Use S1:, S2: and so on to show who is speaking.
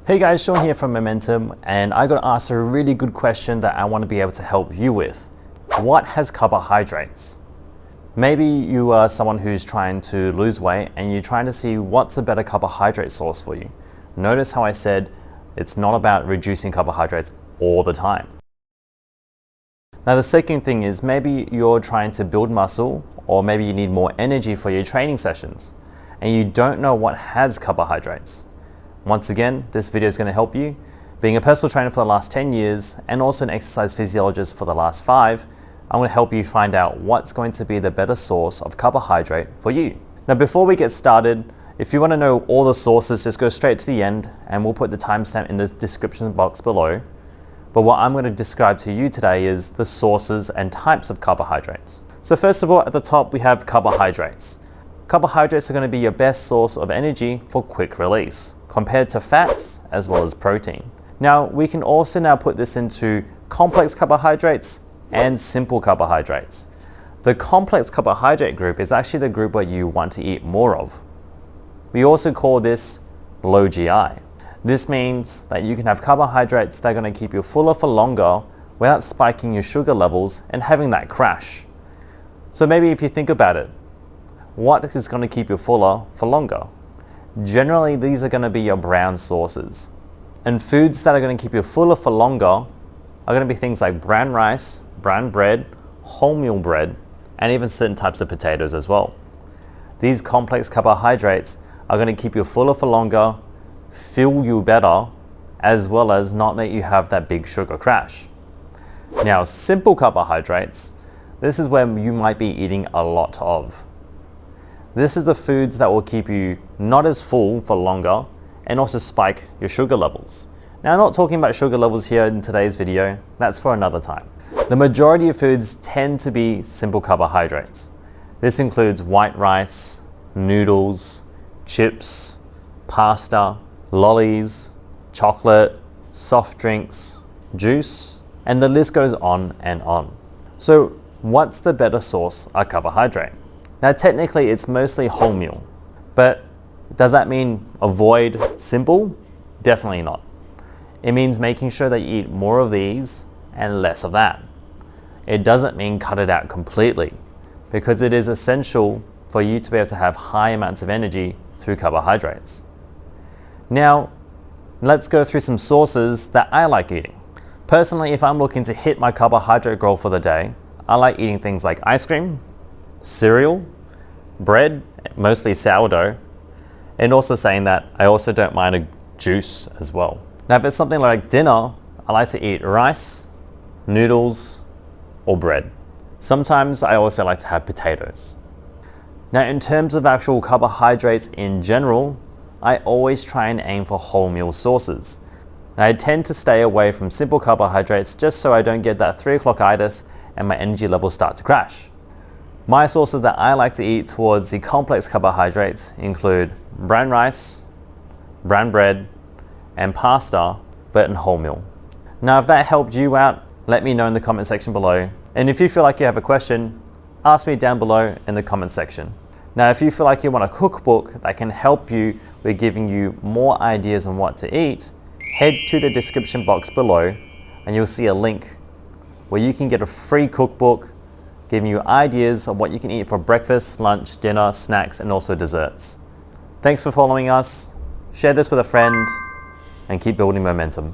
S1: Hey guys, Sean here from Momentum, and I got asked a really good question that I want to be able to help you with. What has carbohydrates? Maybe you are someone who's trying to lose weight and you're trying to see what's a better carbohydrate source for you. Notice how I said it's not about reducing carbohydrates all the time. Now the second thing is maybe you're trying to build muscle, or maybe you need more energy for your training sessions and you don't know what has carbohydrates. Once again, this video is going to help you. Being a personal trainer for the last 10 years and also an exercise physiologist for the last 5, I'm going to help you find out what's going to be the better source of carbohydrate for you. Now before we get started, if you want to know all the sources, just go straight to the end and we'll put the timestamp in the description box below. But what I'm going to describe to you today is the sources and types of carbohydrates. So first of all, at the top we have carbohydrates. Carbohydrates are going to be your best source of energy for quick release, compared to fats as well as protein. Now we can also now put this into complex carbohydrates and simple carbohydrates. The complex carbohydrate group is actually the group where you want to eat more of. We also call this low GI. This means that you can have carbohydrates that are going to keep you fuller for longer without spiking your sugar levels and having that crash. So maybe if you think about it, what is going to keep you fuller for longer? Generally, these are going to be your brown sources. And foods that are going to keep you fuller for longer are going to be things like brown rice, brown bread, wholemeal bread, and even certain types of potatoes as well. These complex carbohydrates are going to keep you fuller for longer, fuel you better, as well as not make you have that big sugar crash. Now, simple carbohydrates, this is where you might be eating a lot of. This is the foods that will keep you not as full for longer and also spike your sugar levels. Now, I'm not talking about sugar levels here in today's video, that's for another time. The majority of foods tend to be simple carbohydrates. This includes white rice, noodles, chips, pasta, lollies, chocolate, soft drinks, juice, and the list goes on and on. So what's the better source of carbohydrate? Now technically it's mostly wholemeal, but does that mean avoid simple? Definitely not. It means making sure that you eat more of these and less of that. It doesn't mean cut it out completely, because it is essential for you to be able to have high amounts of energy through carbohydrates. Now, let's go through some sources that I like eating. Personally, if I'm looking to hit my carbohydrate goal for the day, I like eating things like ice cream, cereal, bread, mostly sourdough, and also saying that I also don't mind a juice as well. Now, if it's something like dinner, I like to eat rice, noodles, or bread. Sometimes I also like to have potatoes. Now, in terms of actual carbohydrates in general, I always try and aim for wholemeal sources. Now, I tend to stay away from simple carbohydrates just so I don't get that 3 o'clock-itis and my energy levels start to crash. My sources that I like to eat towards the complex carbohydrates include brown rice, brown bread, and pasta, but in wholemeal. Now, if that helped you out, let me know in the comment section below. And if you feel like you have a question, ask me down below in the comment section. Now, if you feel like you want a cookbook that can help you with giving you more ideas on what to eat, head to the description box below and you'll see a link where you can get a free cookbook giving you ideas of what you can eat for breakfast, lunch, dinner, snacks, and also desserts. Thanks for following us. Share this with a friend and keep building momentum.